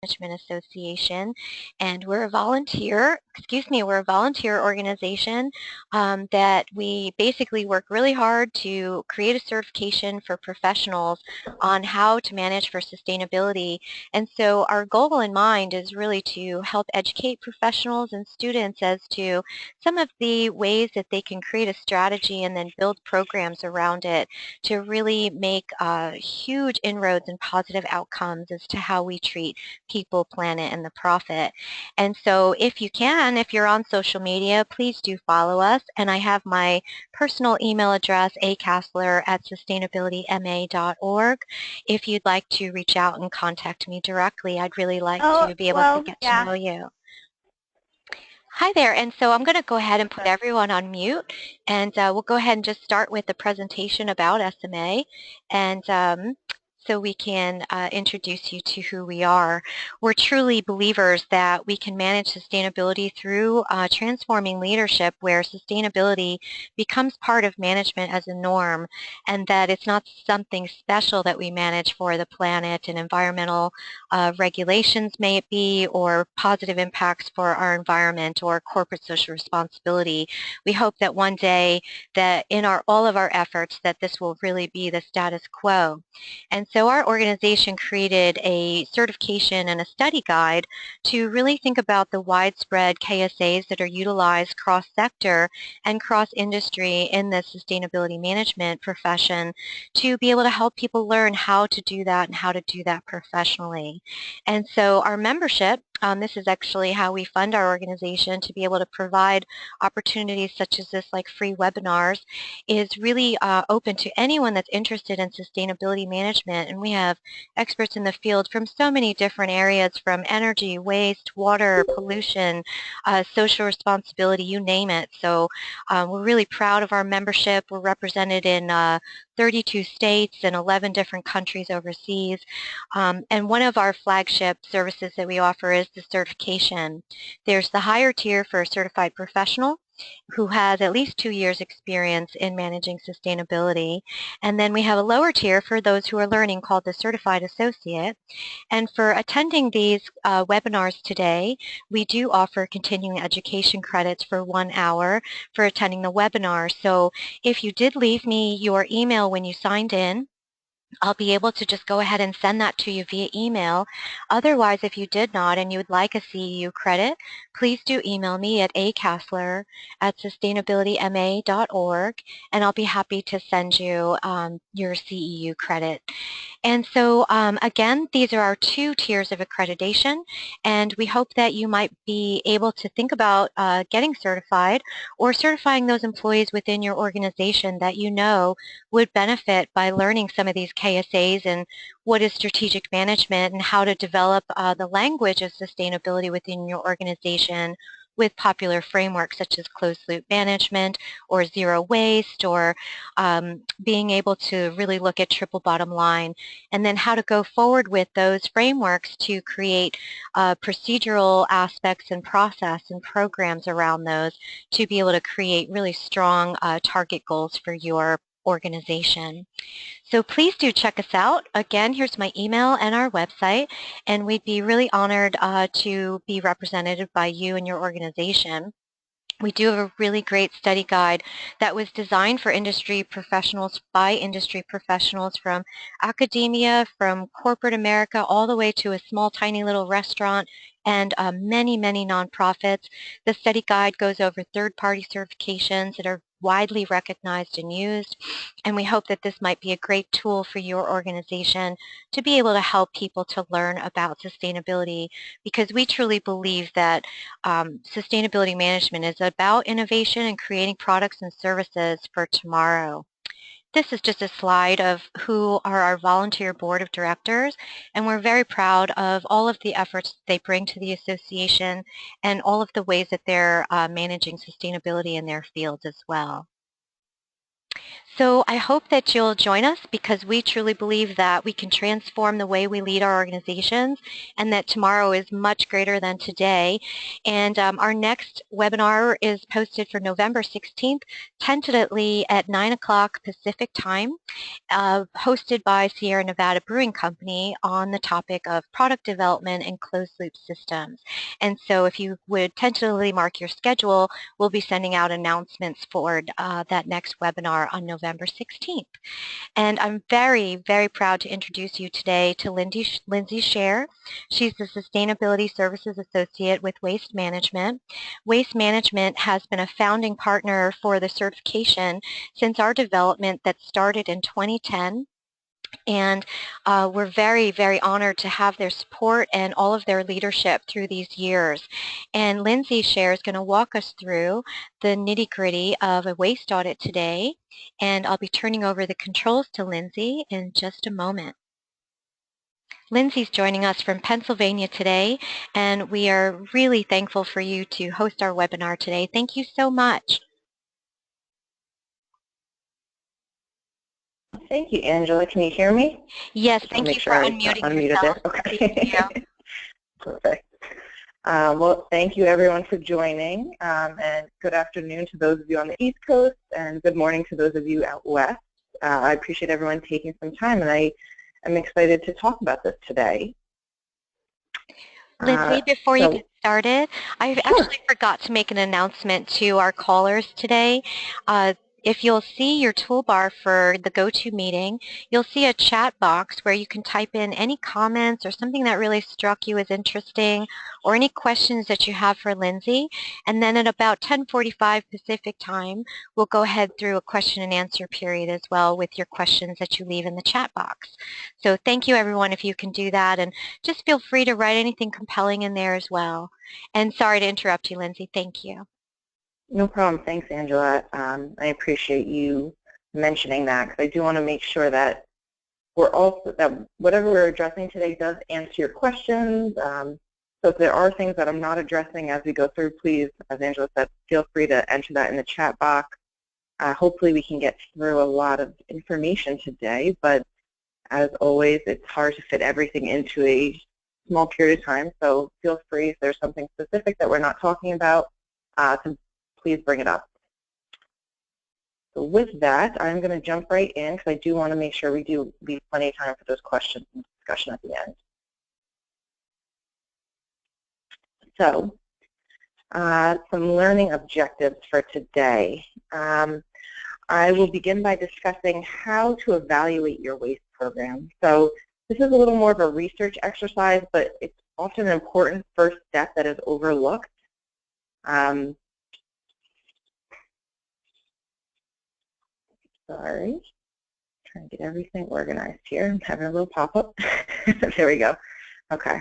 Management Association, and we're a volunteer organization that we basically work really hard to create a certification for professionals on how to manage for sustainability. And so our goal in mind is really to help educate professionals and students as to some of the ways that they can create a strategy and then build programs around it to really make huge inroads and positive outcomes as to how we treat people, planet, and the profit. And so if you can, if you're on social media, please do follow us. And I have my personal email address, akassler@sustainabilityma.org. If you'd like to reach out and contact me directly, I'd really like to be able to get to know you. Hi there, and so I'm going to go ahead and put everyone on mute, and we'll go ahead and just start with the presentation about SMA, and so we can introduce you to who we are. We're truly believers that we can manage sustainability through transforming leadership where sustainability becomes part of management as a norm, and that it's not something special that we manage for the planet and environmental regulations, may it be, or positive impacts for our environment or corporate social responsibility. We hope that one day that in all of our efforts that this will really be the status quo. And so our organization created a certification and a study guide to really think about the widespread KSAs that are utilized cross-sector and cross-industry in the sustainability management profession to be able to help people learn how to do that and how to do that professionally. And so our membership, this is actually how we fund our organization to be able to provide opportunities such as this, like free webinars, is really open to anyone that's interested in sustainability management. And we have experts in the field from so many different areas, from energy, waste, water, pollution, social responsibility, you name it. So we're really proud of our membership. We're represented in 32 states and 11 different countries overseas. And one of our flagship services that we offer is the certification. There's the higher tier for a certified professional who has at least 2 years experience in managing sustainability. And then we have a lower tier for those who are learning called the certified associate. And for attending these webinars today, we do offer continuing education credits for 1 hour for attending the webinar. So if you did leave me your email when you signed in, I'll be able to just go ahead and send that to you via email. Otherwise, if you did not and you would like a CEU credit, please do email me at akassler@sustainabilityma.org, and I'll be happy to send you your CEU credit. And so again, these are our 2 tiers of accreditation, and we hope that you might be able to think about getting certified or certifying those employees within your organization that you know would benefit by learning some of these KSAs and what is strategic management and how to develop the language of sustainability within your organization with popular frameworks such as closed-loop management or zero waste, or being able to really look at triple bottom line, and then how to go forward with those frameworks to create procedural aspects and process and programs around those to be able to create really strong target goals for your organization. So please do check us out. Again, here's my email and our website, and we'd be really honored to be represented by you and your organization. We do have a really great study guide that was designed for industry professionals by industry professionals from academia, from corporate America, all the way to a small, tiny little restaurant and many, many nonprofits. The study guide goes over third-party certifications that are widely recognized and used, and we hope that this might be a great tool for your organization to be able to help people to learn about sustainability, because we truly believe that sustainability management is about innovation and creating products and services for tomorrow. This is just a slide of who are our volunteer board of directors, and we're very proud of all of the efforts they bring to the association and all of the ways that they're managing sustainability in their fields as well. So I hope that you'll join us because we truly believe that we can transform the way we lead our organizations and that tomorrow is much greater than today. And our next webinar is posted for November 16th, tentatively at 9 o'clock Pacific time, hosted by Sierra Nevada Brewing Company on the topic of product development and closed-loop systems. And so if you would tentatively mark your schedule, we'll be sending out announcements for that next webinar on November 16th. And I'm very, very proud to introduce you today to Lindsay Scher. She's the Sustainability Services Associate with Waste Management. Waste Management has been a founding partner for the certification since our development that started in 2010. And we're very, very honored to have their support and all of their leadership through these years. And Lindsay Scher is going to walk us through the nitty-gritty of a waste audit today. And I'll be turning over the controls to Lindsay in just a moment. Lindsay's joining us from Pennsylvania today, and we are really thankful for you to host our webinar today. Thank you so much. Thank you, Angela. Can you hear me? Yes, thank you for unmuting yourself. Okay. Thank you. Perfect. Well, thank you everyone for joining, and good afternoon to those of you on the East Coast, and good morning to those of you out West. I appreciate everyone taking some time, and I am excited to talk about this today. Lindsay, before you get started, I actually forgot to make an announcement to our callers today. If you'll see your toolbar for the GoToMeeting, you'll see a chat box where you can type in any comments or something that really struck you as interesting or any questions that you have for Lindsay. And then at about 10:45 Pacific time, we'll go ahead through a question and answer period as well with your questions that you leave in the chat box. So thank you everyone if you can do that, and just feel free to write anything compelling in there as well. And sorry to interrupt you, Lindsay. Thank you. No problem. Thanks, Angela. I appreciate you mentioning that because I do want to make sure that whatever we're addressing today does answer your questions. So if there are things that I'm not addressing as we go through, please, as Angela said, feel free to enter that in the chat box. Hopefully we can get through a lot of information today, but as always, it's hard to fit everything into a small period of time. So feel free if there's something specific that we're not talking about to please bring it up. So with that, I'm going to jump right in because I do want to make sure we do leave plenty of time for those questions and discussion at the end. So some learning objectives for today. I will begin by discussing how to evaluate your waste program. So this is a little more of a research exercise, but it's often an important first step that is overlooked. Sorry, trying to get everything organized here. I'm having a little pop-up. There we go. Okay.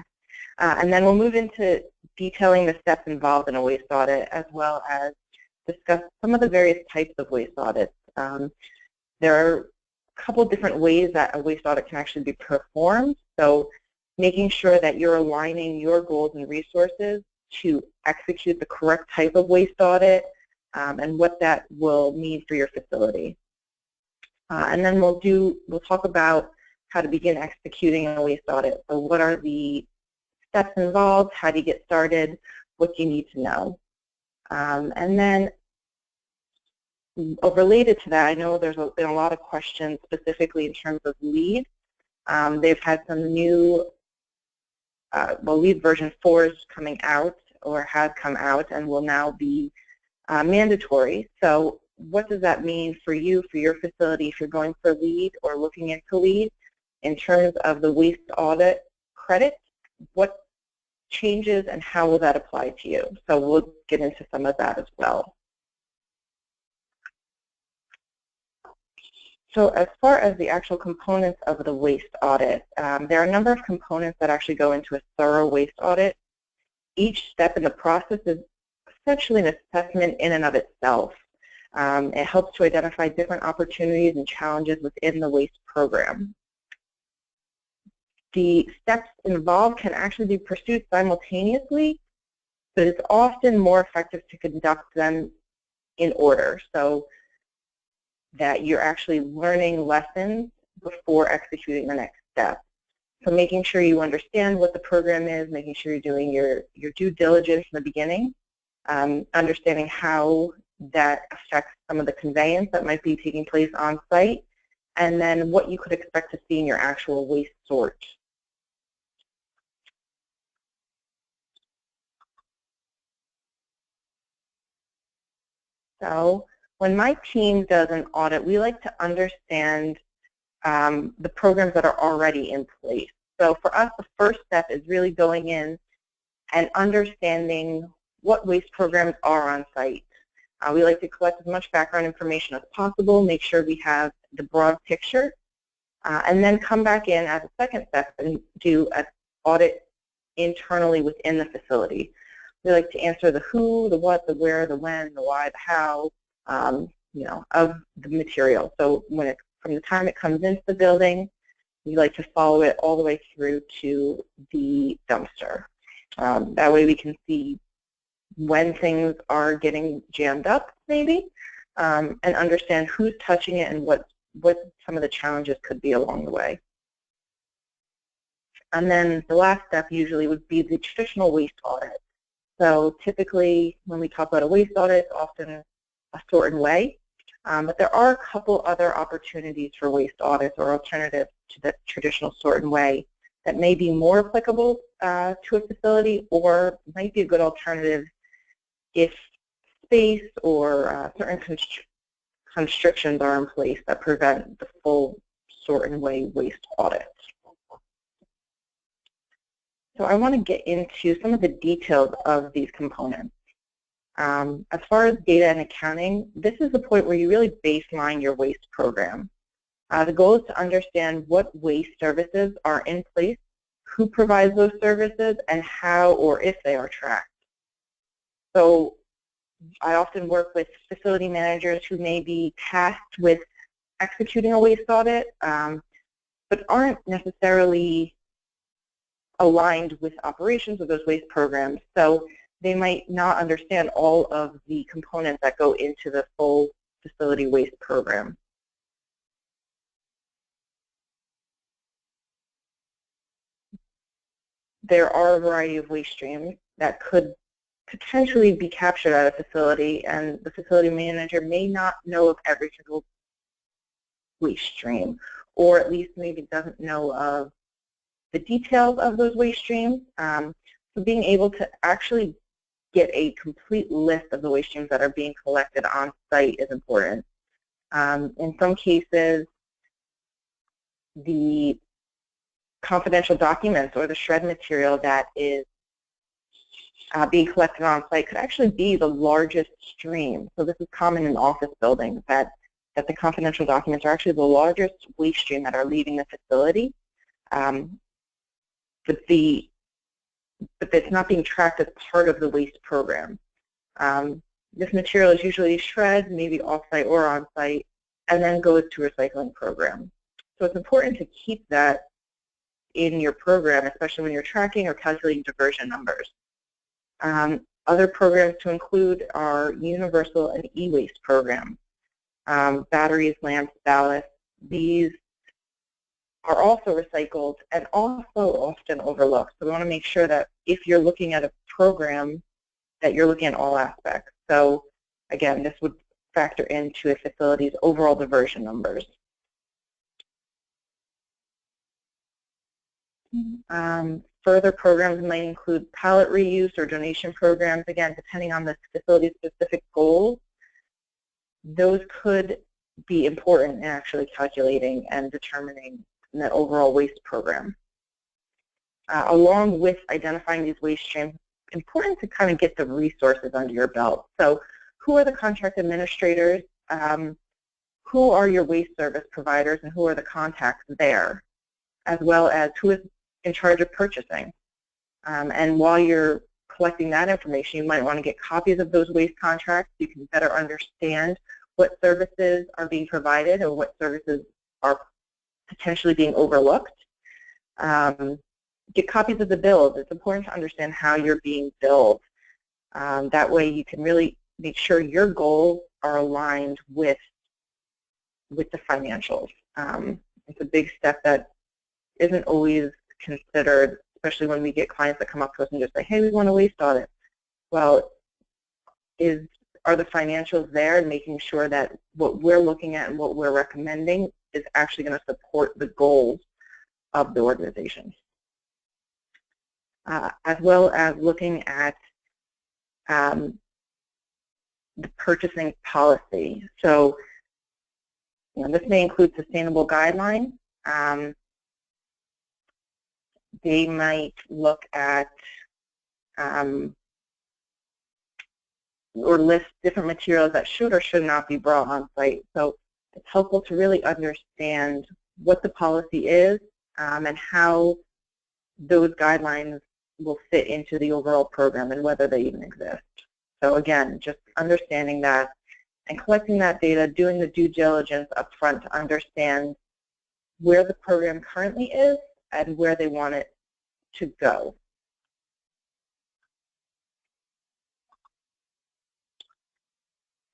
And then we'll move into detailing the steps involved in a waste audit, as well as discuss some of the various types of waste audits. There are a couple different ways that a waste audit can actually be performed. So making sure that you're aligning your goals and resources to execute the correct type of waste audit and what that will mean for your facility. And then we'll talk about how to begin executing a waste audit. So what are the steps involved? How do you get started? What do you need to know? And then related to that, I know there's been a lot of questions specifically in terms of LEED. They've had some new, LEED version 4 is coming out or has come out and will now be mandatory. So what does that mean for you, for your facility, if you're going for LEED or looking into LEED in terms of the waste audit credit? What changes and how will that apply to you? So we'll get into some of that as well. So as far as the actual components of the waste audit, there are a number of components that actually go into a thorough waste audit. Each step in the process is essentially an assessment in and of itself. It helps to identify different opportunities and challenges within the waste program. The steps involved can actually be pursued simultaneously, but it's often more effective to conduct them in order. So that you're actually learning lessons before executing the next step. So making sure you understand what the program is, making sure you're doing your due diligence in the beginning, understanding how that affects some of the conveyance that might be taking place on site, and then what you could expect to see in your actual waste sort. So when my team does an audit, we like to understand the programs that are already in place. So for us, the first step is really going in and understanding what waste programs are on site. We like to collect as much background information as possible, make sure we have the broad picture, and then come back in as a second step and do an audit internally within the facility. We like to answer the who, the what, the where, the when, the why, the how, you know, of the material. So from the time it comes into the building, we like to follow it all the way through to the dumpster. That way we can see when things are getting jammed up, maybe, and understand who's touching it and what some of the challenges could be along the way. And then the last step usually would be the traditional waste audit. So typically when we talk about a waste audit, it's often a sort and weigh, but there are a couple other opportunities for waste audits or alternatives to the traditional sort and weigh that may be more applicable to a facility, or might be a good alternative if space or certain constrictions are in place that prevent the full sort and weigh waste audit. So I want to get into some of the details of these components. As far as data and accounting, this is the point where you really baseline your waste program. The goal is to understand what waste services are in place, who provides those services, and how or if they are tracked. So I often work with facility managers who may be tasked with executing a waste audit, but aren't necessarily aligned with operations of those waste programs. So they might not understand all of the components that go into the full facility waste program. There are a variety of waste streams that could potentially be captured at a facility, and the facility manager may not know of every single waste stream, or at least maybe doesn't know of the details of those waste streams. So being able to actually get a complete list of the waste streams that are being collected on site is important. In some cases, the confidential documents or the shred material that is being collected on site could actually be the largest stream. So this is common in office buildings, that the confidential documents are actually the largest waste stream that are leaving the facility. But it's not being tracked as part of the waste program. This material is usually shred, maybe off-site or on-site, and then goes to a recycling program. So it's important to keep that in your program, especially when you're tracking or calculating diversion numbers. Other programs to include are universal and e-waste programs. Batteries, lamps, ballasts, these are also recycled and also often overlooked. So we want to make sure that if you're looking at a program, that you're looking at all aspects. So again, this would factor into a facility's overall diversion numbers. Further programs might include pallet reuse or donation programs. Again, depending on the facility's specific goals, those could be important in actually calculating and determining the overall waste program. Along with identifying these waste streams, important to kind of get the resources under your belt. So who are the contract administrators? Who are your waste service providers, and who are the contacts there? As well as who is in charge of purchasing. And while you're collecting that information, you might want to get copies of those waste contracts so you can better understand what services are being provided or what services are potentially being overlooked. Get copies of the bills. It's important to understand how you're being billed. That way you can really make sure your goals are aligned with with the financials. It's a big step that isn't always considered, especially when we get clients that come up to us and just say, hey, we want a waste audit. Well, are the financials there, and making sure that what we're looking at and what we're recommending is actually going to support the goals of the organization. As well as looking at the purchasing policy. So, this may include sustainable guidelines. They might look at or list different materials that should or should not be brought on site. So it's helpful to really understand what the policy is and how those guidelines will fit into the overall program and whether they even exist. So again, just understanding that and collecting that data, doing the due diligence up front to understand where the program currently is and where they want it to go.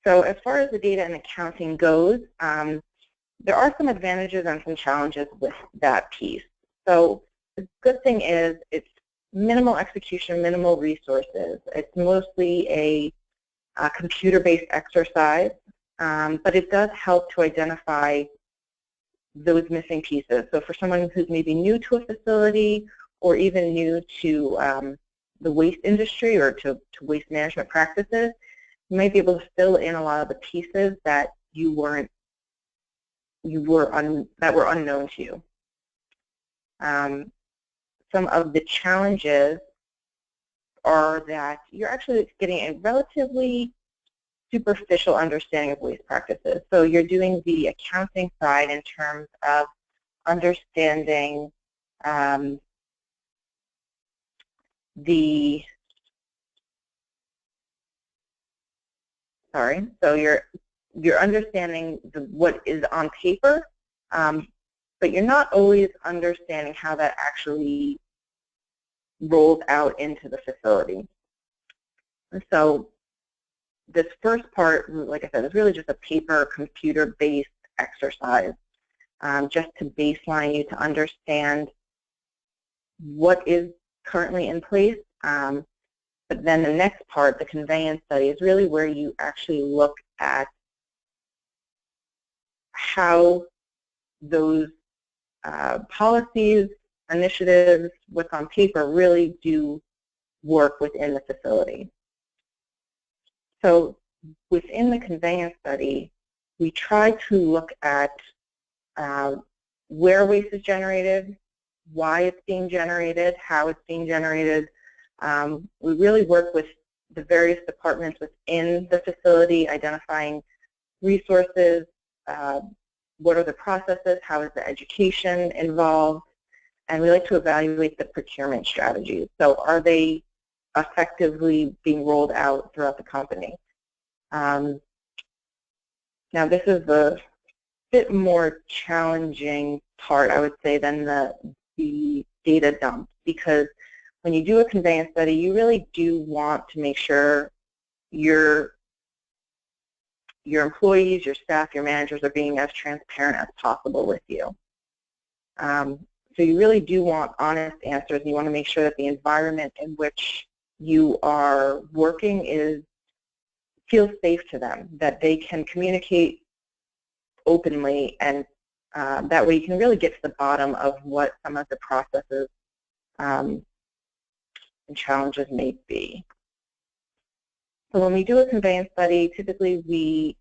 So as far as the data and accounting goes, there are some advantages and some challenges with that piece. So the good thing is it's minimal execution, minimal resources. It's mostly a computer-based exercise, but it does help to identify those missing pieces. So for someone who's maybe new to a facility or even new to the waste industry or to waste management practices, you might be able to fill in a lot of the pieces that were unknown to you. Some of the challenges are that you're actually getting a relatively superficial understanding of waste practices. So you're doing the accounting side in terms of understanding so you're understanding what is on paper, but you're not always understanding how that actually rolls out into the facility. And so this first part, like I said, is really just a paper, computer-based exercise, just to baseline you to understand what is currently in place. But then the next part, the conveyance study, is really where you actually look at how those policies, initiatives, what's on paper really do work within the facility. So within the conveyance study, we try to look at where waste is generated, why it's being generated, how it's being generated. We really work with the various departments within the facility, identifying resources, what are the processes, how is the education involved, and we like to evaluate the procurement strategies. So are they effectively being rolled out throughout the company? Now this is a bit more challenging part, I would say, than the data dump, because when you do a conveyance study, you really do want to make sure your employees, your staff, your managers are being as transparent as possible with you. So you really do want honest answers. You want to make sure that the environment in which you are working feels safe to them, that they can communicate openly, and that way you can really get to the bottom of what some of the processes and challenges may be. So when we do a conveyance study, typically we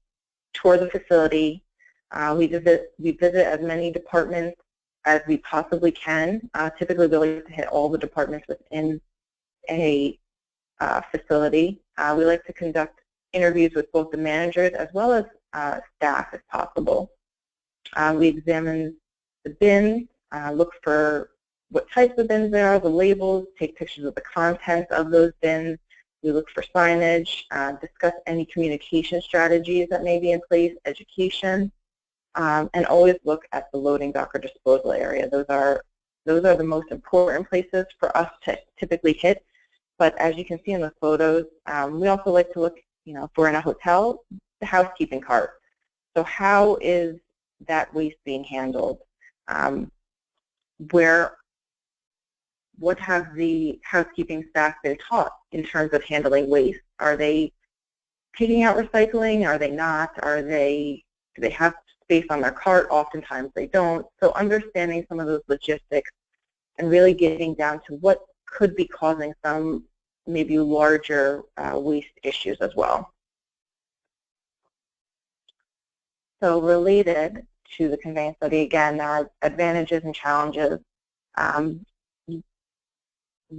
tour the facility. We visit as many departments as we possibly can. Typically we like to hit all the departments within a facility. We like to conduct interviews with both the managers as well as staff if possible. We examine the bins, look for what types of bins there are, the labels, take pictures of the contents of those bins. We look for signage, discuss any communication strategies that may be in place, education, and always look at the loading dock or disposal area. Those are the most important places for us to typically hit. But as you can see in the photos, we also like to look, if we're in a hotel, the housekeeping cart. So how is that waste being handled? What have the housekeeping staff been taught in terms of handling waste? Are they taking out recycling? Are they not? Do they have space on their cart? Oftentimes they don't. So understanding some of those logistics and really getting down to what could be causing some maybe larger waste issues as well. So related to the conveyance study, again, there are advantages and challenges.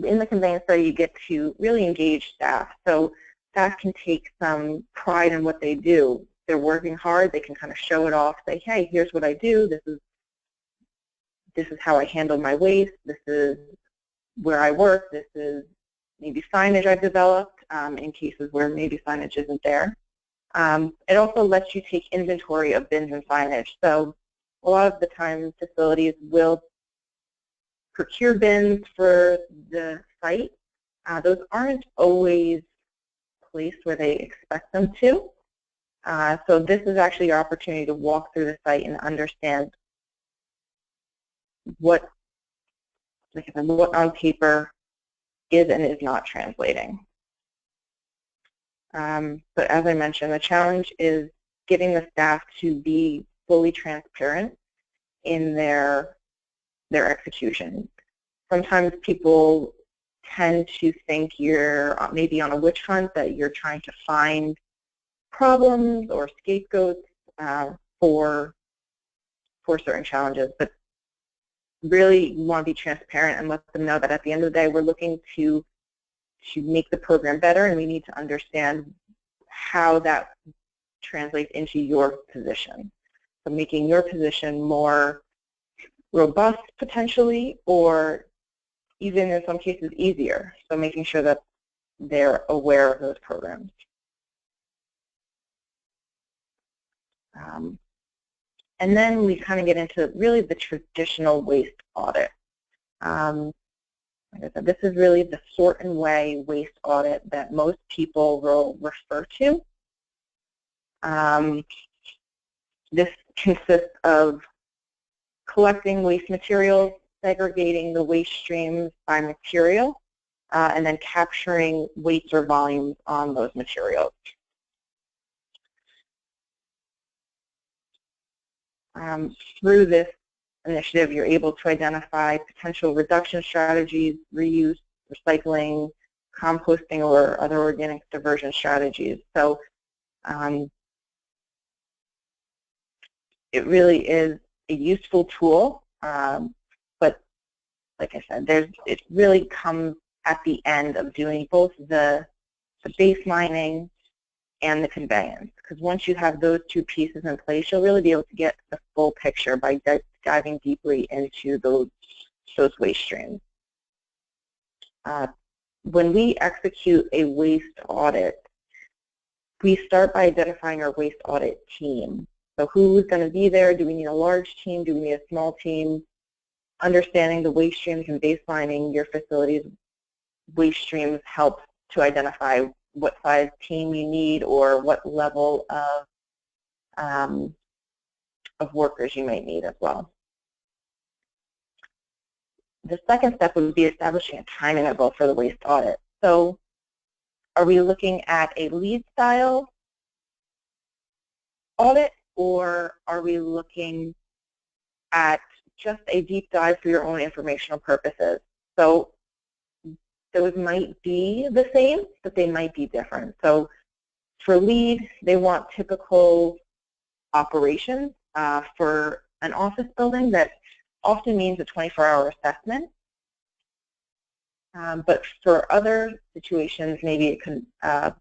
In the conveyance study, you get to really engage staff. So staff can take some pride in what they do. They're working hard. They can kind of show it off, say, hey, here's what I do. This is how I handle my waste. This is where I work. This is maybe signage I've developed in cases where maybe signage isn't there. It also lets you take inventory of bins and signage. So a lot of the time facilities will procure bins for the site. Those aren't always placed where they expect them to. So this is actually your opportunity to walk through the site and understand what on paper is and is not translating. But as I mentioned, the challenge is getting the staff to be fully transparent in their execution. Sometimes people tend to think you're maybe on a witch hunt, that you're trying to find problems or scapegoats for certain challenges. But really, you want to be transparent and let them know that at the end of the day, we're looking to make the program better, and we need to understand how that translates into your position. So making your position more robust potentially, or even in some cases easier. So making sure that they're aware of those programs. And then we kind of get into really the traditional waste audit. Like I said, this is really the sort and weigh waste audit that most people will refer to. This consists of collecting waste materials, segregating the waste streams by material, and then capturing weights or volumes on those materials. Through this initiative, you're able to identify potential reduction strategies, reuse, recycling, composting, or other organic diversion strategies. So it really is a useful tool, but like I said, it really comes at the end of doing both the baselining and the conveyance. Because once you have those two pieces in place, you'll really be able to get the full picture by diving deeply into those waste streams. When we execute a waste audit, we start by identifying our waste audit team. So who's going to be there? Do we need a large team? Do we need a small team? Understanding the waste streams and baselining your facility's waste streams helps to identify what size team you need or what level of workers you might need as well. The second step would be establishing a time interval for the waste audit. So are we looking at a lead style audit, or are we looking at just a deep dive for your own informational purposes? So those might be the same, but they might be different. So for lead, they want typical operations. For an office building, that often means a 24-hour assessment. But for other situations, maybe a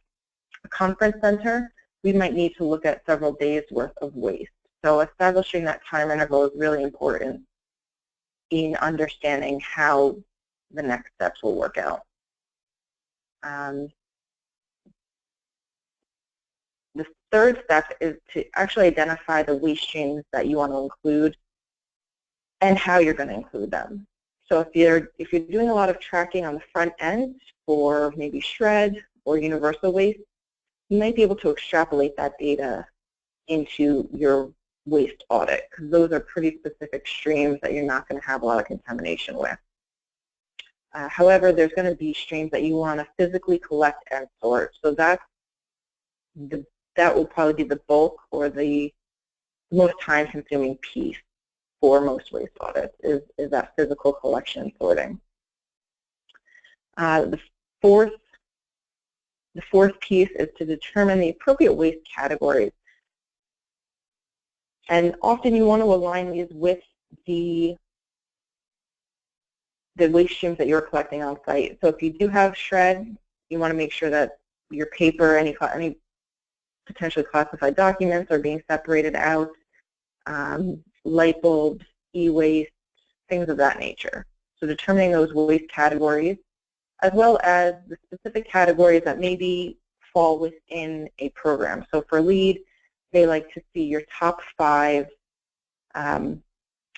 conference center, we might need to look at several days worth of waste. So establishing that time interval is really important in understanding how the next steps will work out. The third step is to actually identify the waste streams that you want to include and how you're going to include them. So if you're doing a lot of tracking on the front end for maybe shred or universal waste, you might be able to extrapolate that data into your waste audit, because those are pretty specific streams that you're not going to have a lot of contamination with. However, there's going to be streams that you want to physically collect and sort. So that will probably be the bulk or the most time-consuming piece for most waste audits is that physical collection and sorting. The fourth piece is to determine the appropriate waste categories. And often you want to align these with the waste streams that you're collecting on site. So if you do have shred, you want to make sure that your paper, any potentially classified documents are being separated out, light bulbs, e-waste, things of that nature. So determining those waste categories, as well as the specific categories that maybe fall within a program. So for LEAD, they like to see your top 5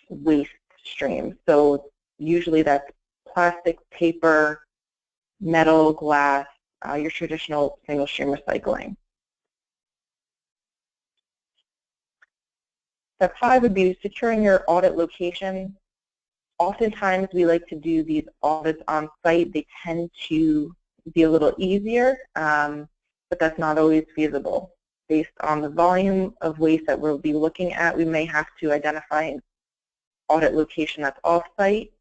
waste streams. So usually that's plastic, paper, metal, glass, your traditional single stream recycling. Step 5 would be securing your audit location. Oftentimes we like to do these audits on site. They tend to be a little easier, but that's not always feasible. Based on the volume of waste that we'll be looking at, we may have to identify an audit location that's off-site.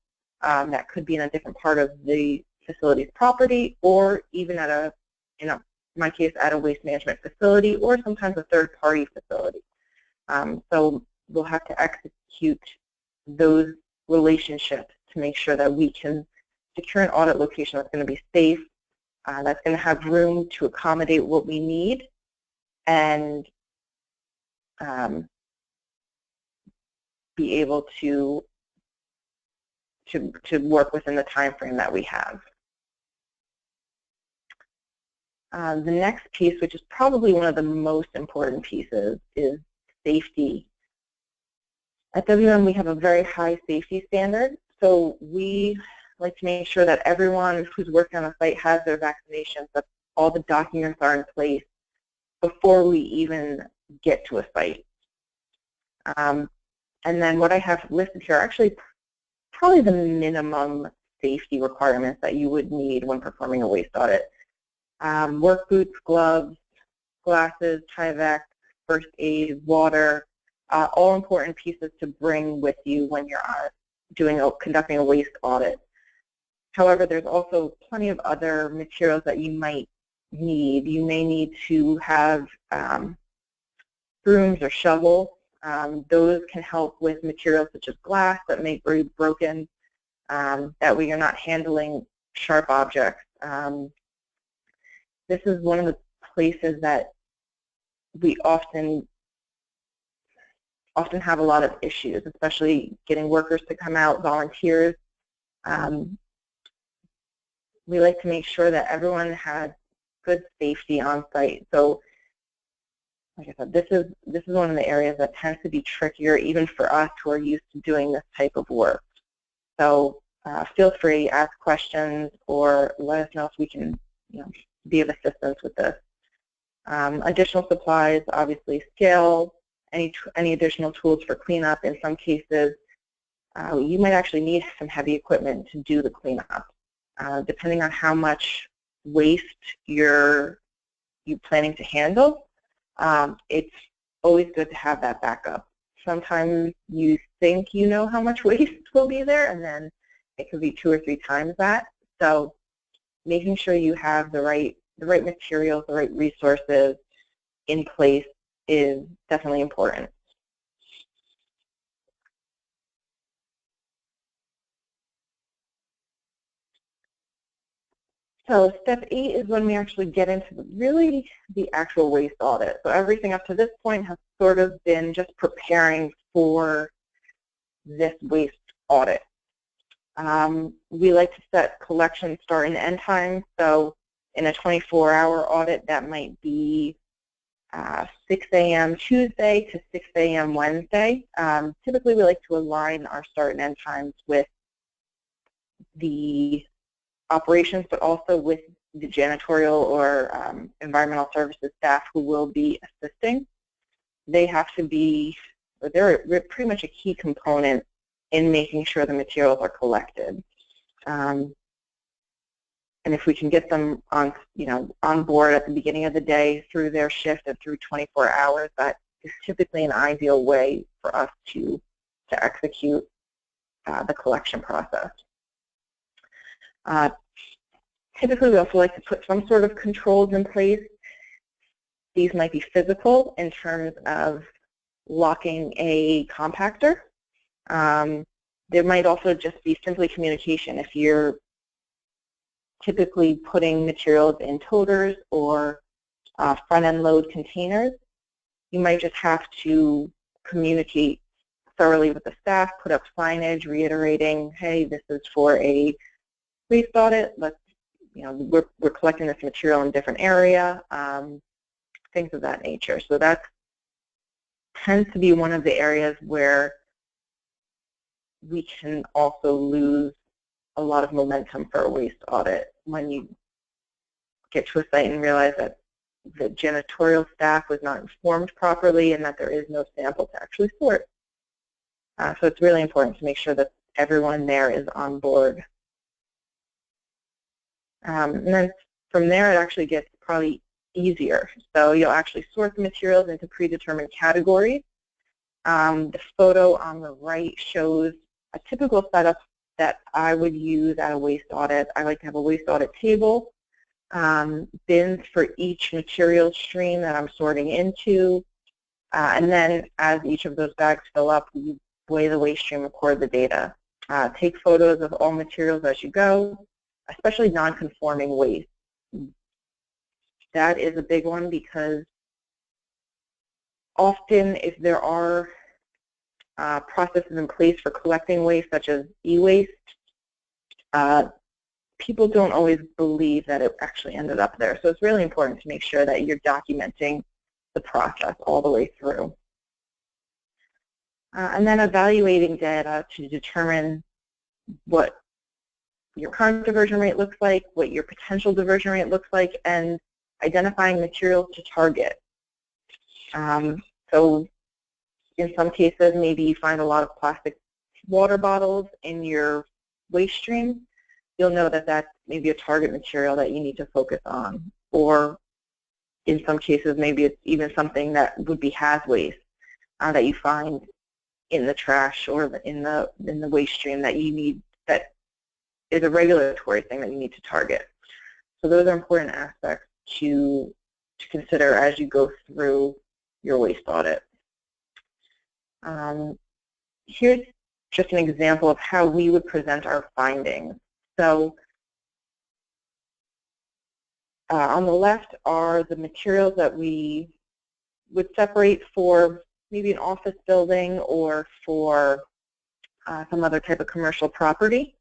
That could be in a different part of the facility's property, or even at in my case, at a waste management facility, or sometimes a third-party facility. So we'll have to execute those relationships to make sure that we can secure an audit location that's going to be safe, that's going to have room to accommodate what we need, and be able to work within the time frame that we have. The next piece, which is probably one of the most important pieces, is safety. At WM, we have a very high safety standard, so we like to make sure that everyone who's working on a site has their vaccinations, that all the documents are in place before we even get to a site. And then what I have listed here are actually probably the minimum safety requirements that you would need when performing a waste audit. Work boots, gloves, glasses, Tyvek, first aid, water, all important pieces to bring with you when you're conducting a waste audit. However, there's also plenty of other materials that you might need. You may need to have brooms or shovels. Those can help with materials such as glass that may be broken, that way you're not handling sharp objects. This is one of the places that we often have a lot of issues, especially getting workers to come out, volunteers. We like to make sure that everyone has good safety on site. So, like I said, this is one of the areas that tends to be trickier, even for us who are used to doing this type of work. So feel free to ask questions or let us know if we can, be of assistance with this. Additional supplies, obviously, scale, any additional tools for cleanup. In some cases, you might actually need some heavy equipment to do the cleanup. Depending on how much waste you're planning to handle, it's always good to have that backup. Sometimes you think you know how much waste will be there, and then it could be 2 or 3 times that. So making sure you have the right materials, the right resources in place is definitely important. So step 8 is when we actually get into the actual waste audit. So everything up to this point has sort of been just preparing for this waste audit. We like to set collection start and end times. So in a 24-hour audit, that might be 6 a.m. Tuesday to 6 a.m. Wednesday. Typically, we like to align our start and end times with the operations, but also with the janitorial or environmental services staff who will be assisting. They have to be they're pretty much a key component in making sure the materials are collected. And if we can get them on, on board at the beginning of the day through their shift and through 24 hours, that is typically an ideal way for us to execute the collection process. Typically, we also like to put some sort of controls in place. These might be physical in terms of locking a compactor. There might also just be simply communication. If you're typically putting materials in toters or front-end load containers, you might just have to communicate thoroughly with the staff, put up signage reiterating, hey, this is for a waste audit. Let's, we're collecting this material in a different area, things of that nature. So that tends to be one of the areas where we can also lose a lot of momentum for a waste audit when you get to a site and realize that the janitorial staff was not informed properly and that there is no sample to actually sort. So it's really important to make sure that everyone there is on board. And then from there, it actually gets probably easier. So you'll actually sort the materials into predetermined categories. The photo on the right shows a typical setup that I would use at a waste audit. I like to have a waste audit table, bins for each material stream that I'm sorting into, and then as each of those bags fill up, we weigh the waste stream, record the data. Take photos of all materials as you go, especially non-conforming waste. That is a big one because often if there are processes in place for collecting waste, such as e-waste, people don't always believe that it actually ended up there. So it's really important to make sure that you're documenting the process all the way through. And then evaluating data to determine what your current diversion rate looks like, what your potential diversion rate looks like, and identifying materials to target. So in some cases, maybe you find a lot of plastic water bottles in your waste stream. You'll know that that's maybe a target material that you need to focus on. Or in some cases, maybe it's even something that would be haz waste that you find in the trash or in the waste stream that you need, that is a regulatory thing that you need to target. So those are important aspects to consider as you go through your waste audit. Here's just an example of how we would present our findings. So on the left are the materials that we would separate for maybe an office building or for some other type of commercial property.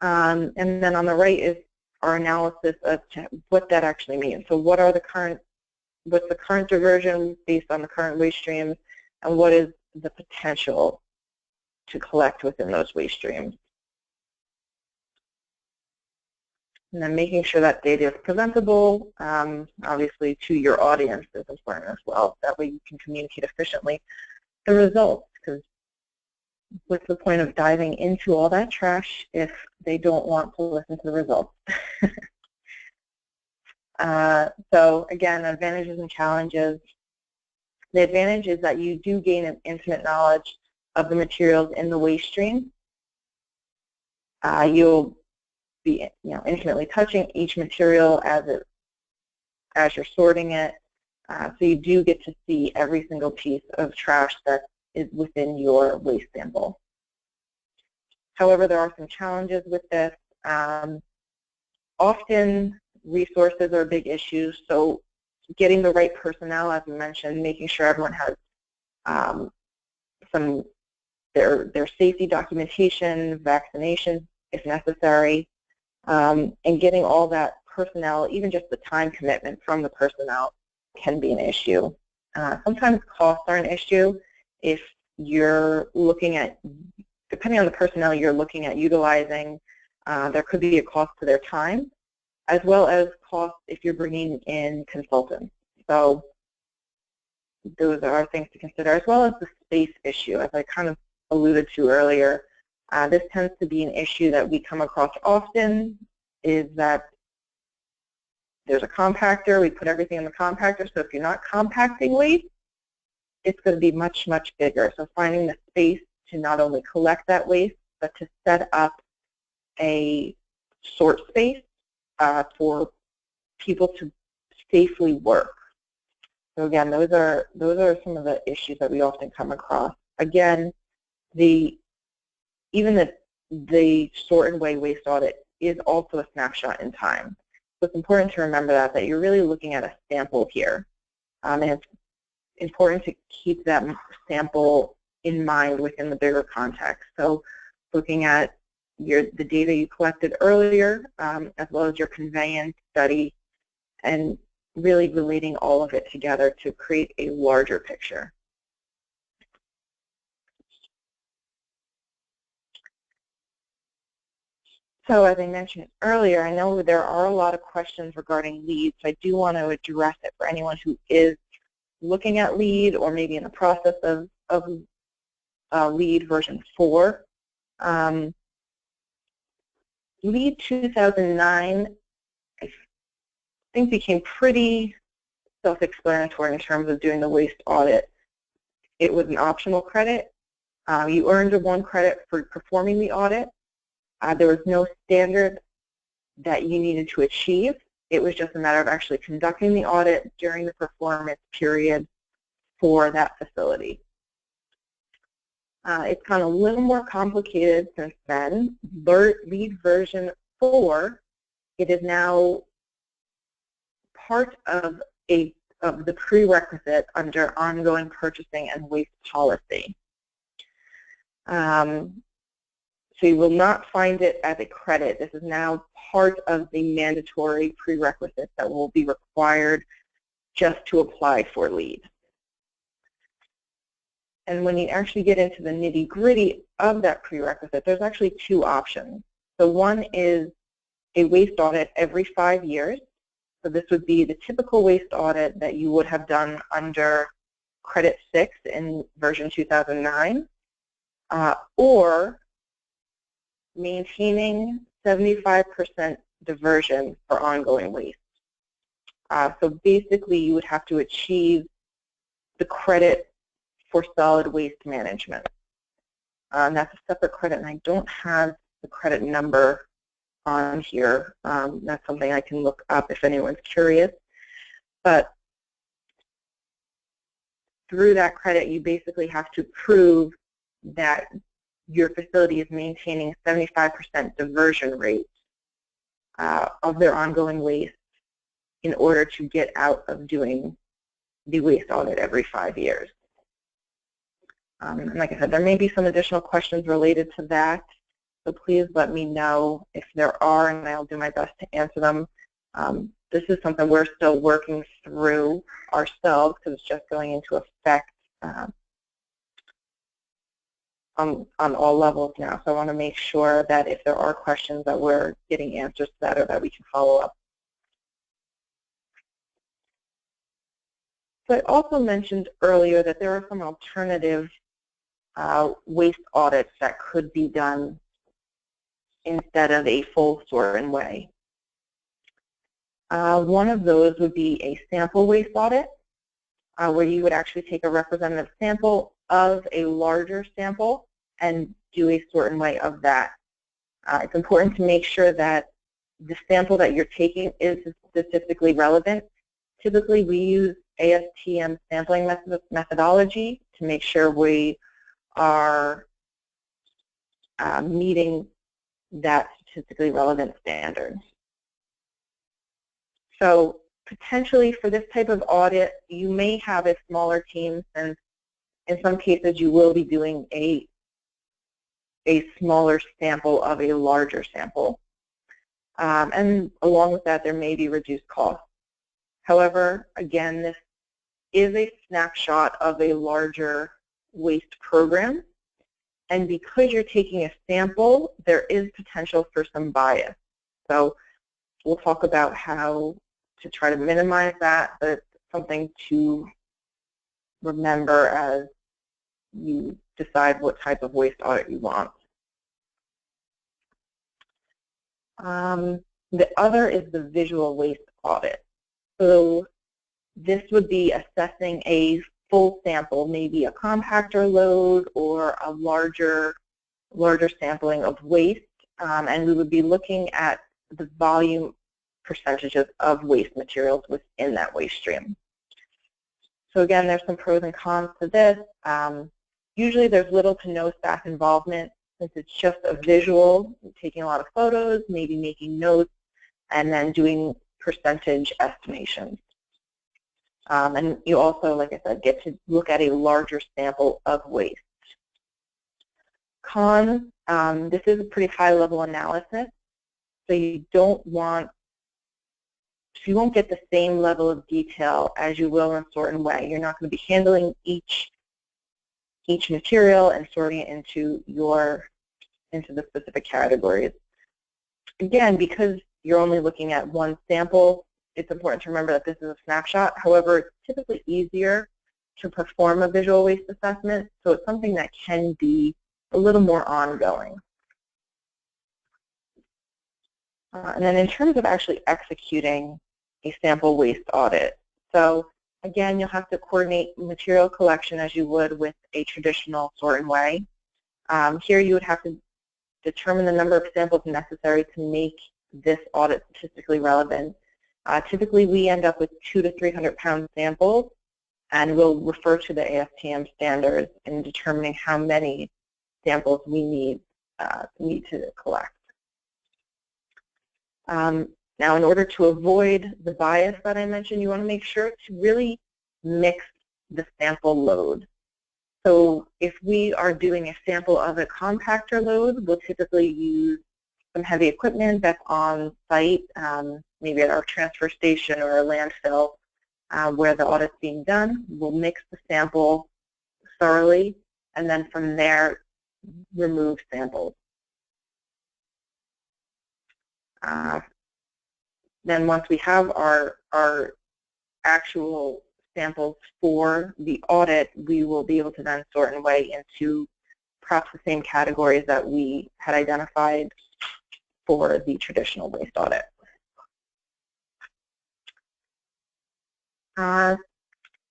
And then on the right is our analysis of what that actually means. So what are what's the current diversion based on the current waste streams, and what is the potential to collect within those waste streams. And then making sure that data is presentable, obviously, to your audience is important as well. That way you can communicate efficiently the results, because what's the point of diving into all that trash if they don't want to listen to the results? So again, advantages and challenges. The advantage is that you do gain an intimate knowledge of the materials in the waste stream. You'll be intimately touching each material as you're sorting it. So you do get to see every single piece of trash that is within your waste sample. However, there are some challenges with this. Often resources are a big issue, so getting the right personnel, as we mentioned, making sure everyone has their safety documentation, vaccinations if necessary, and getting all that personnel, even just the time commitment from the personnel, can be an issue. Sometimes costs are an issue if you're looking at, depending on the personnel you're looking at utilizing, there could be a cost to their time, as well as cost if you're bringing in consultants. So those are things to consider, as well as the space issue, as I kind of alluded to earlier. This tends to be an issue that we come across often, is that there's a compactor, we put everything in the compactor, so if you're not compacting waste, it's going to be much, much bigger. So finding the space to not only collect that waste, but to set up a sort space for people to safely work. So again, those are some of the issues that we often come across. Again, even the sort and weigh waste audit is also a snapshot in time. So it's important to remember that you're really looking at a sample here. And it's important to keep that sample in mind within the bigger context. So looking at the data you collected earlier, as well as your conveyance study, and really relating all of it together to create a larger picture. So as I mentioned earlier, I know there are a lot of questions regarding LEAD, so I do want to address it for anyone who is looking at LEAD or maybe in the process of LEAD version 4. LEAD 2009, I think, became pretty self-explanatory in terms of doing the waste audit. It was an optional credit. You earned 1 credit for performing the audit. There was no standard that you needed to achieve. It was just a matter of actually conducting the audit during the performance period for that facility. It's gotten a little more complicated since then. LEAD version 4, it is now part of the prerequisite under ongoing purchasing and waste policy. So you will not find it as a credit. This is now part of the mandatory prerequisites that will be required just to apply for LEAD. And when you actually get into the nitty-gritty of that prerequisite, there's actually 2 options. So one is a waste audit every 5 years. So this would be the typical waste audit that you would have done under Credit 6 in version 2009, or maintaining 75% diversion for ongoing waste. So basically, you would have to achieve the credit for solid waste management. That's a separate credit, and I don't have the credit number on here. That's something I can look up if anyone's curious. But through that credit, you basically have to prove that your facility is maintaining 75% diversion rate of their ongoing waste in order to get out of doing the waste audit every 5 years. And like I said, there may be some additional questions related to that, so please let me know if there are, and I'll do my best to answer them. This is something we're still working through ourselves because it's just going into effect on all levels now. So I want to make sure that if there are questions that we're getting answers to that, or that we can follow up. So I also mentioned earlier that there are some alternative waste audits that could be done instead of a full sort and weigh. One of those would be a sample waste audit, where you would actually take a representative sample of a larger sample and do a sort and weigh of that. It's important to make sure that the sample that you're taking is statistically relevant. Typically, we use ASTM sampling methodology to make sure we are meeting that statistically relevant standard. So potentially for this type of audit, you may have a smaller team, since in some cases you will be doing a smaller sample of a larger sample. And along with that, there may be reduced costs. However, again, this is a snapshot of a larger waste program. And because you're taking a sample, there is potential for some bias. So we'll talk about how to try to minimize that, but it's something to remember as you decide what type of waste audit you want. The other is the visual waste audit. So this would be assessing a full sample, maybe a compactor load or a larger sampling of waste, and we would be looking at the volume percentages of waste materials within that waste stream. So again, there's some pros and cons to this. Usually there's little to no staff involvement since it's just a visual, taking a lot of photos, maybe making notes, and then doing percentage estimations. And you also, like I said, get to look at a larger sample of waste. Cons, this is a pretty high-level analysis, so you won't get the same level of detail as you will in sort and weigh. You're not going to be handling each material and sorting it into the specific categories. Again, because you're only looking at one sample, it's important to remember that this is a snapshot. However, it's typically easier to perform a visual waste assessment, so it's something that can be a little more ongoing. And then in terms of actually executing a sample waste audit, so again, you'll have to coordinate material collection as you would with a traditional sort and weigh. Here you would have to determine the number of samples necessary to make this audit statistically relevant. Typically, we end up with 200 to 300 pound samples, and we'll refer to the ASTM standards in determining how many samples we need to collect. Now, in order to avoid the bias that I mentioned, you want to make sure to really mix the sample load. So if we are doing a sample of a compactor load, we'll typically use some heavy equipment that's on site, maybe at our transfer station or a landfill where the audit's being done. We'll mix the sample thoroughly, and then from there, remove samples. Then once we have our actual samples for the audit, we will be able to then sort and weigh into perhaps the same categories that we had identified for the traditional waste audit.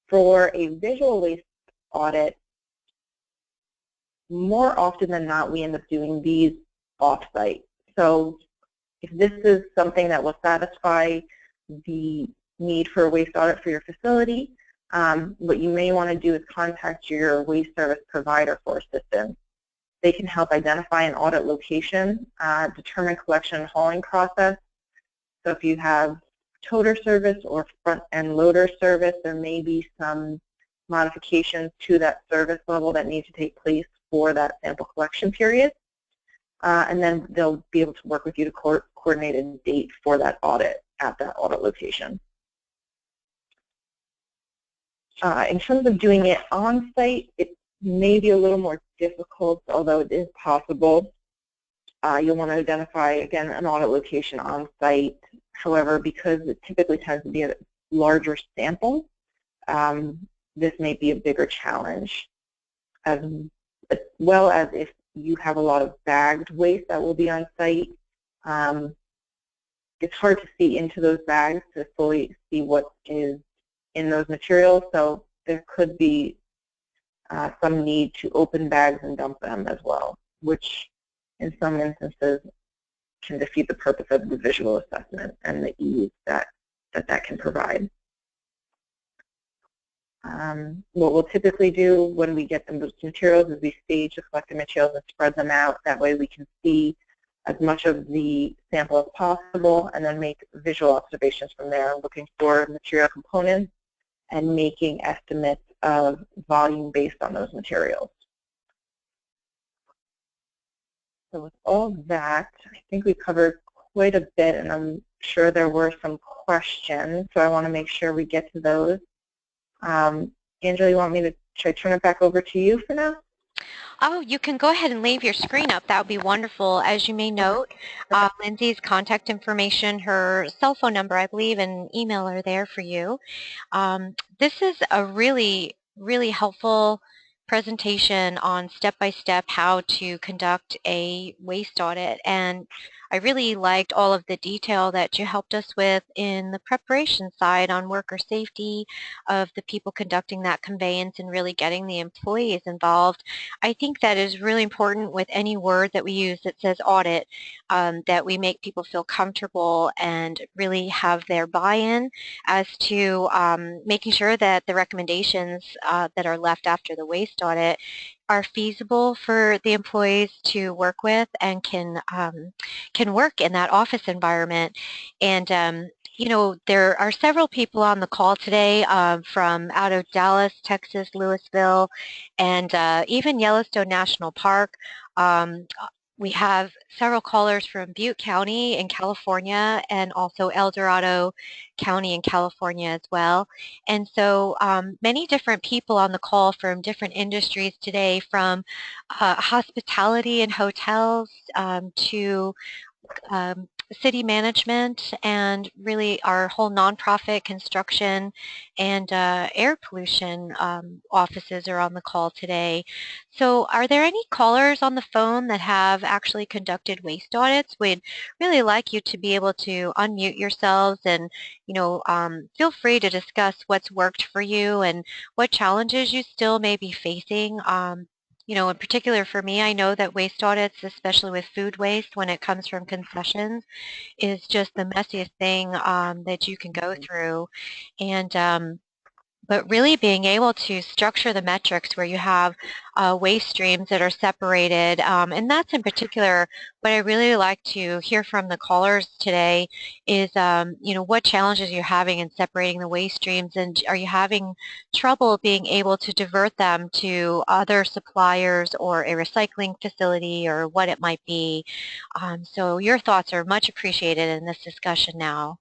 For a visual waste audit, more often than not, we end up doing these off-site. So if this is something that will satisfy the need for a waste audit for your facility, what you may want to do is contact your waste service provider for assistance. They can help identify an audit location, determine collection and hauling process. So if you have toter service or front end loader service, there may be some modifications to that service level that need to take place for that sample collection period. And then they'll be able to work with you to coordinate a date for that audit at that audit location. In terms of doing it on site, it may be a little more difficult, although it is possible. You'll want to identify, again, an audit location on site. However, because it typically tends to be a larger sample, this may be a bigger challenge, as well as if you have a lot of bagged waste that will be on site. It's hard to see into those bags to fully see what is in those materials, so there could be some need to open bags and dump them as well, which in some instances can defeat the purpose of the visual assessment and the ease that can provide. What we'll typically do when we get those materials is we stage the collected materials and spread them out. That way we can see as much of the sample as possible and then make visual observations from there, looking for material components and making estimates of volume based on those materials. So with all that, I think we covered quite a bit, and I'm sure there were some questions, so I want to make sure we get to those. Angela, you want me to, should I turn it back over to you for now? Oh, you can go ahead and leave your screen up. That would be wonderful. As you may note, Lindsay's contact information, her cell phone number, I believe, and email are there for you. This is a really really helpful presentation on step-by-step how to conduct a waste audit, and I really liked all of the detail that you helped us with in the preparation side on worker safety of the people conducting that conveyance and really getting the employees involved. I think that is really important with any word that we use that says audit, that we make people feel comfortable and really have their buy-in as to making sure that the recommendations that are left after the waste audit are feasible for the employees to work with and can work in that office environment. And you know, there are several people on the call today from out of Dallas, Texas, Louisville, and even Yellowstone National Park. Um, we have several callers from Butte County in California and also El Dorado County in California as well. And so many different people on the call from different industries today, from hospitality and hotels to city management, and really our whole nonprofit construction and air pollution offices are on the call today. So are there any callers on the phone that have actually conducted waste audits? We'd really like you to be able to unmute yourselves and, you know, feel free to discuss what's worked for you and what challenges you still may be facing. You know, in particular for me, I know that waste audits, especially with food waste when it comes from concessions, is just the messiest thing that you can go through. And but really being able to structure the metrics where you have waste streams that are separated, and that's in particular what I really like to hear from the callers today is, you know, what challenges you're having in separating the waste streams, and are you having trouble being able to divert them to other suppliers or a recycling facility or what it might be. So your thoughts are much appreciated in this discussion now.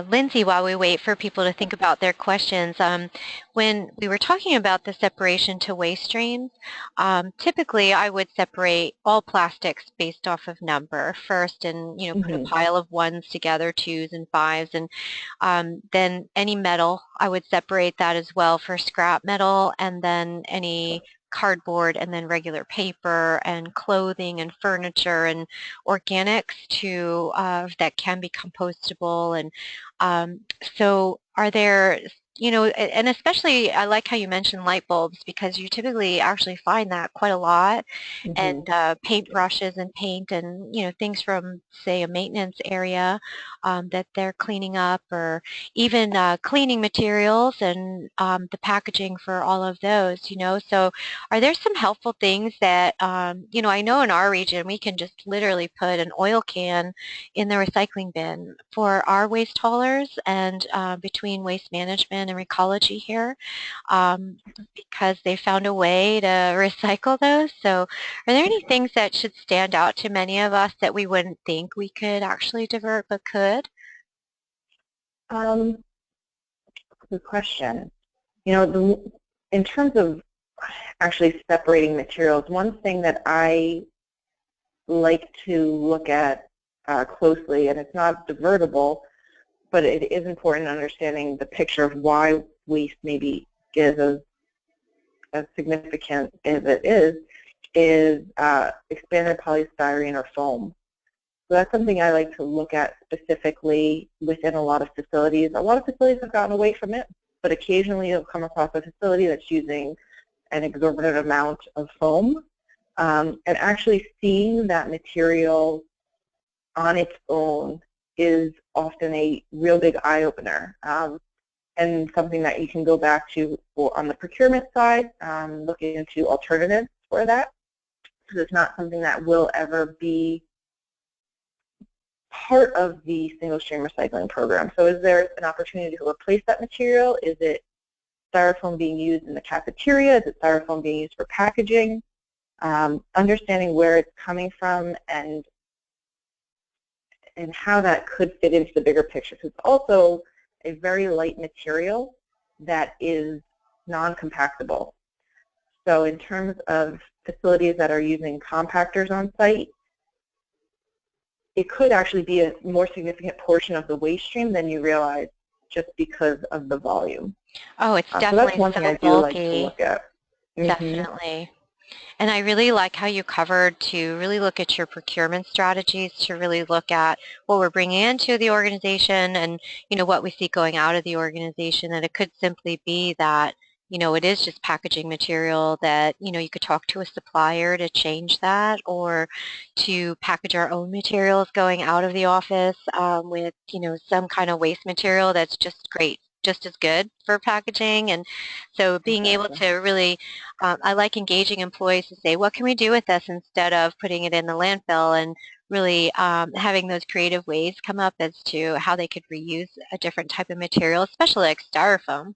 Lindsay, while we wait for people to think about their questions, when we were talking about the separation to waste streams, typically I would separate all plastics based off of number first, and you know, put a pile of ones together, twos and fives, and then any metal I would separate that as well for scrap metal, and then any cardboard, and then regular paper and clothing and furniture and organics to that can be compostable. And so are there, you know, and especially I like how you mentioned light bulbs, because you typically actually find that quite a lot, and paint brushes and paint and, you know, things from, say, a maintenance area that they're cleaning up, or even cleaning materials and the packaging for all of those, you know. So are there some helpful things that, you know, I know in our region we can just literally put an oil can in the recycling bin for our waste haulers, and between waste management and ecology here, because they found a way to recycle those. So are there any things that should stand out to many of us that we wouldn't think we could actually divert but could? Good question. You know, in terms of actually separating materials, one thing that I like to look at closely, and it's not divertible, but it is important understanding the picture of why waste maybe is as significant as it is expanded polystyrene or foam. So that's something I like to look at specifically within a lot of facilities. A lot of facilities have gotten away from it, but occasionally you'll come across a facility that's using an exorbitant amount of foam. And actually seeing that material on its own is often a real big eye-opener, and something that you can go back to on the procurement side, looking into alternatives for that, because it's not something that will ever be part of the single-stream recycling program. So is there an opportunity to replace that material? Is it styrofoam being used in the cafeteria? Is it styrofoam being used for packaging? Understanding where it's coming from and how that could fit into the bigger picture. So it's also a very light material that is non-compactable. So in terms of facilities that are using compactors on site, it could actually be a more significant portion of the waste stream than you realize just because of the volume. Oh, it's So definitely that's one thing so I do like to bulky. look at. Definitely. And I really like how you covered to really look at your procurement strategies, to really look at what we're bringing into the organization and, what we see going out of the organization. And it could simply be that, it is just packaging material that, you could talk to a supplier to change that, or to package our own materials going out of the office with, some kind of waste material that's just great, just as good for packaging. And so being able to really I like engaging employees to say, what can we do with this, instead of putting it in the landfill, and really having those creative ways come up as to how they could reuse a different type of material, especially like styrofoam.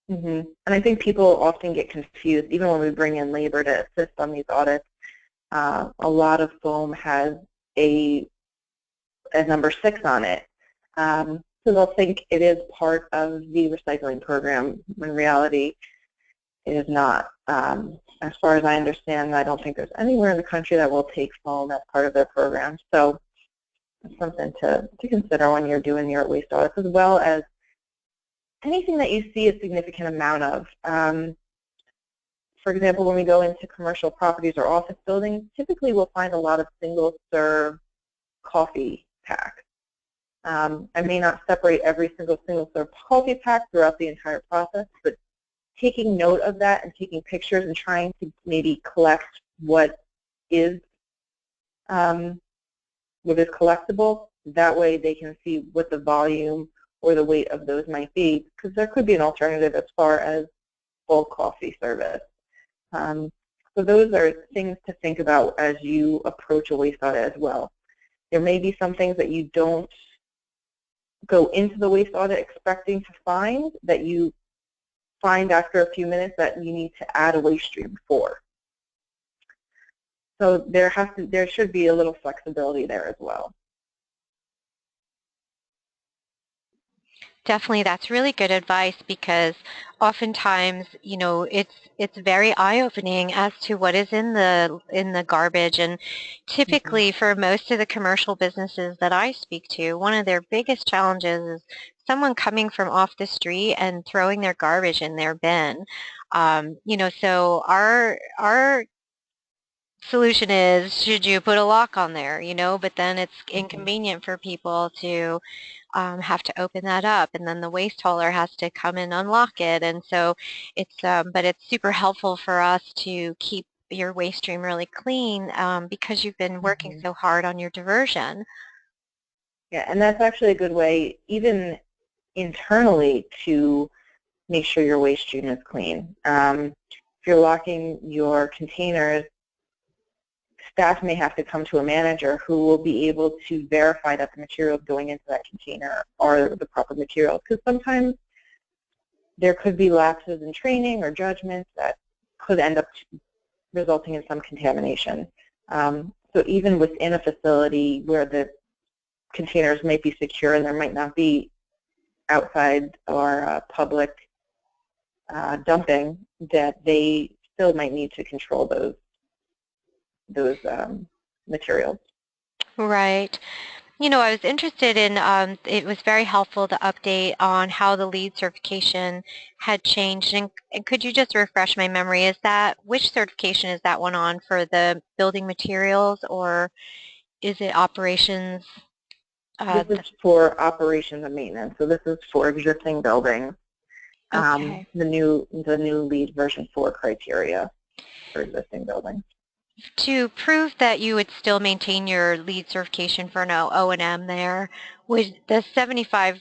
And I think people often get confused, even when we bring in labor to assist on these audits. A lot of foam has a number 6 on it. So they'll think it is part of the recycling program, when in reality it is not. As far as I understand, I don't think there's anywhere in the country that will take foam as part of their program. So it's something to consider when you're doing your waste audits, as well as anything that you see a significant amount of. For example, when we go into commercial properties or office buildings, typically we'll find a lot of single-serve coffee packs. I may not separate every single-serve coffee pack throughout the entire process, but taking note of that and taking pictures and trying to maybe collect what is collectible. That way they can see what the volume or the weight of those might be, because there could be an alternative as far as bulk coffee service. So those are things to think about as you approach a waste audit as well. There may be some things that you don't go into the waste audit expecting to find, that you find after a few minutes that you need to add a waste stream for. So there should be a little flexibility there as well. Definitely, that's really good advice, because oftentimes, it's very eye-opening as to what is in the garbage. And typically, for most of the commercial businesses that I speak to, one of their biggest challenges is someone coming from off the street and throwing their garbage in their bin. So our solution is, should you put a lock on there, but then it's inconvenient for people to have to open that up, and then the waste hauler has to come and unlock it. And so but it's super helpful for us to keep your waste stream really clean, because you've been working so hard on your diversion. Yeah, and that's actually a good way, even internally, to make sure your waste stream is clean. If you're locking your containers, staff may have to come to a manager who will be able to verify that the materials going into that container are the proper materials, because sometimes there could be lapses in training or judgments that could end up resulting in some contamination. So even within a facility where the containers may be secure and there might not be outside or public dumping, that they still might need to control those materials. Right. I was interested in, it was very helpful, the update on how the LEED certification had changed. And could you just refresh my memory? Which certification is that one on, for the building materials, or is it operations? This is for operations and maintenance. So this is for existing buildings. Okay. The new LEED version 4 criteria for existing buildings. To prove that you would still maintain your LEED certification for an O&M there, with the 75%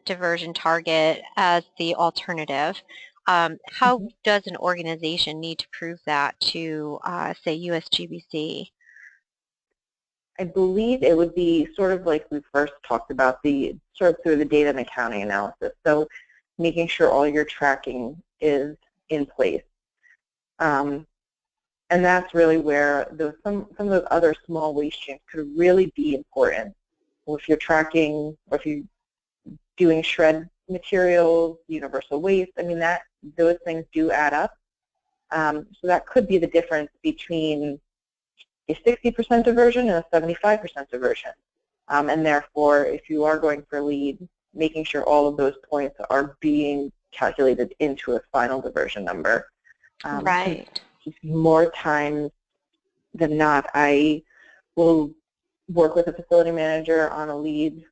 diversion target as the alternative, how does an organization need to prove that to, say, USGBC? I believe it would be sort of like we first talked about, sort of through the data and accounting analysis. So making sure all your tracking is in place. And that's really where some of those other small waste streams could really be important. Well, if you're tracking, or if you're doing shred materials, universal waste, I mean, those things do add up. So that could be the difference between a 60% diversion and a 75% diversion. And therefore, if you are going for lead, making sure all of those points are being calculated into a final diversion number. Right. More times than not, I will work with a facility manager on a lead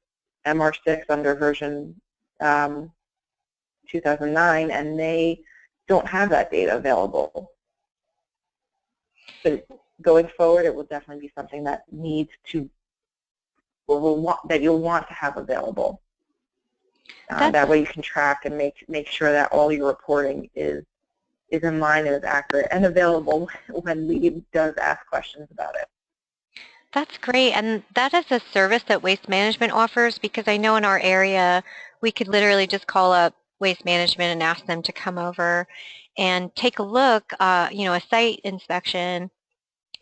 MR6 under version 2009, and they don't have that data available. So going forward, it will definitely be something that needs to, or that you'll want to have available. That way you can track and make sure that all your reporting is in line and is accurate and available when lead does ask questions about it. That's great, and that is a service that Waste Management offers, because I know in our area we could literally just call up Waste Management and ask them to come over and take a look, a site inspection,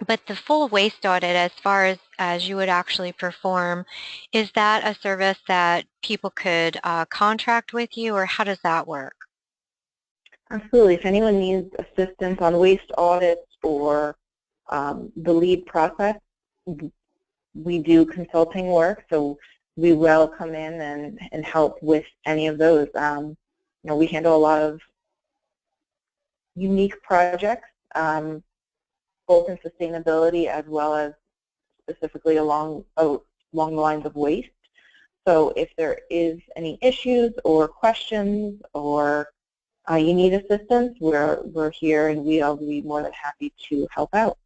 but the full waste audit, as far as you would actually perform, is that a service that people could contract with you, or how does that work? Absolutely. If anyone needs assistance on waste audits or the lead process, we do consulting work, so we will come in and help with any of those. We handle a lot of unique projects, both in sustainability as well as specifically along the lines of waste. So if there is any issues or questions or you need assistance, we're here, and we'll be more than happy to help out.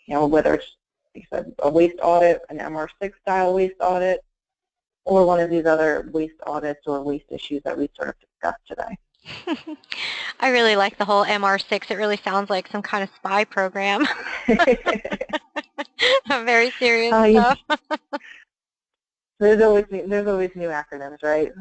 Whether it's, like I said, a waste audit, an MR6 style waste audit, or one of these other waste audits or waste issues that we sort of discussed today. I really like the whole MR6. It really sounds like some kind of spy program. Very serious stuff. There's always new acronyms, right?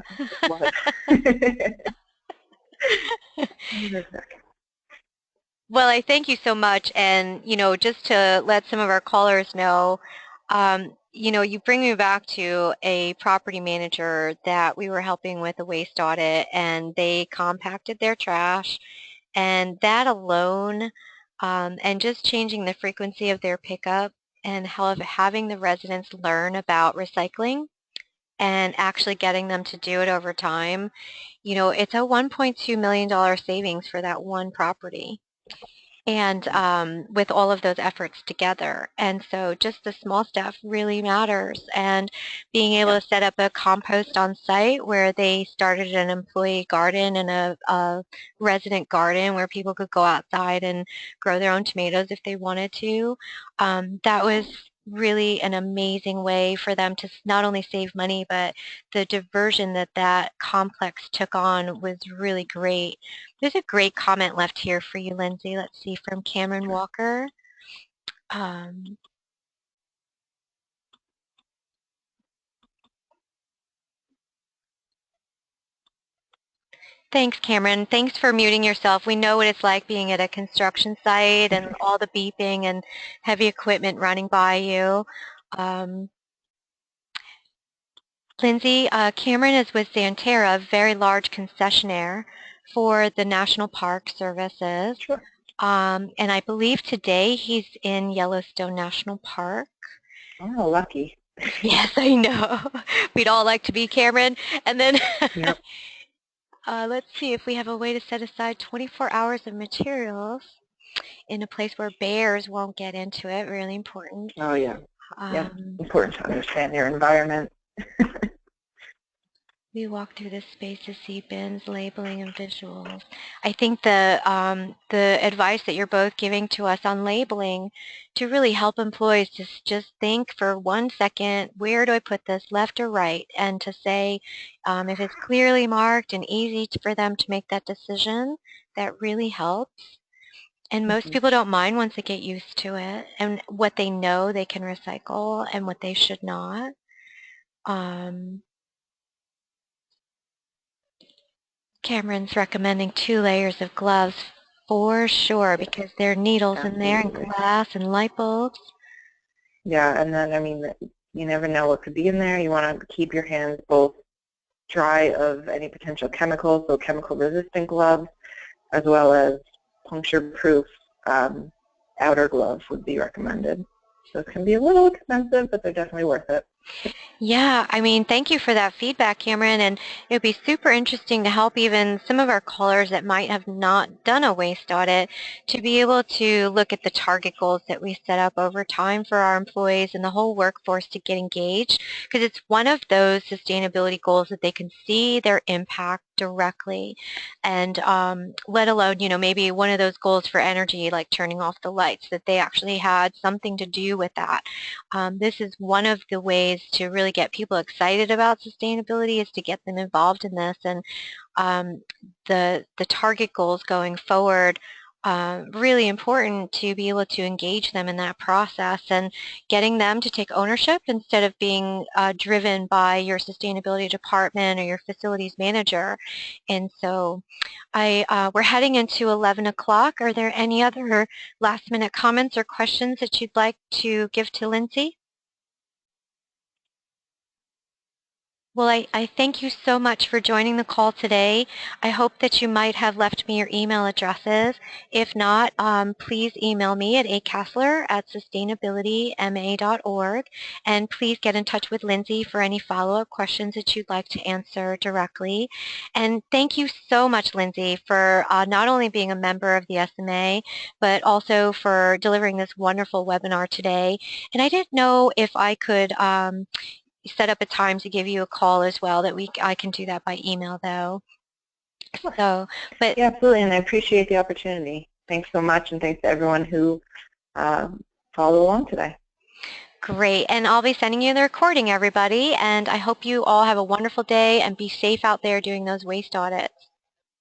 Well, I thank you so much, and just to let some of our callers know, you bring me back to a property manager that we were helping with a waste audit, and they compacted their trash, and that alone, and just changing the frequency of their pickup and having the residents learn about recycling and actually getting them to do it over time, it's a $1.2 million savings for that one property. And with all of those efforts together. And so just the small stuff really matters. And being able to set up a compost on site where they started an employee garden and a resident garden where people could go outside and grow their own tomatoes if they wanted to, that was really an amazing way for them to not only save money, but the diversion that complex took on was really great. There's a great comment left here for you, Lindsay. Let's see, from Cameron Walker. Thanks, Cameron. Thanks for muting yourself. We know what it's like being at a construction site and all the beeping and heavy equipment running by you. Lindsay, Cameron is with Xanterra, a very large concessionaire for the National Park Services. Sure. And I believe today he's in Yellowstone National Park. Oh, lucky. Yes, I know. We'd all like to be Cameron. And then Yep. Let's see if we have a way to set aside 24 hours of materials in a place where bears won't get into it. Really important. Oh, yeah. Yeah, important to understand your environment. We walk through this space to see bins, labeling, and visuals. I think the advice that you're both giving to us on labeling to really help employees to just think for 1 second, where do I put this, left or right, and to say if it's clearly marked and easy for them to make that decision, that really helps. And most people don't mind once they get used to it and what they know they can recycle and what they should not. Cameron's recommending 2 layers of gloves for sure, because there are needles in there and glass and light bulbs. Yeah, and then, I mean, you never know what could be in there. You want to keep your hands both dry of any potential chemicals, so chemical-resistant gloves, as well as puncture-proof outer gloves would be recommended. So it can be a little expensive, but they're definitely worth it. Yeah, I mean, thank you for that feedback, Cameron, and it would be super interesting to help even some of our callers that might have not done a waste audit to be able to look at the target goals that we set up over time for our employees and the whole workforce to get engaged, because it's one of those sustainability goals that they can see their impact directly, and let alone, maybe one of those goals for energy, like turning off the lights, that they actually had something to do with that. This is one of the ways to really get people excited about sustainability, is to get them involved in this, and the target goals going forward, really important to be able to engage them in that process and getting them to take ownership instead of being driven by your sustainability department or your facilities manager. And so we're heading into 11 o'clock. Are there any other last minute comments or questions that you'd like to give to Lindsay? Well, I thank you so much for joining the call today. I hope that you might have left me your email addresses. If not, please email me at akassler@sustainabilityma.org, and please get in touch with Lindsay for any follow-up questions that you'd like to answer directly. And thank you so much, Lindsay, for not only being a member of the SMA, but also for delivering this wonderful webinar today. And I didn't know if I could set up a time to give you a call as well. I can do that by email though. So, but yeah, absolutely, and I appreciate the opportunity. Thanks so much, and thanks to everyone who followed along today. Great, and I'll be sending you the recording, everybody, and I hope you all have a wonderful day and be safe out there doing those waste audits.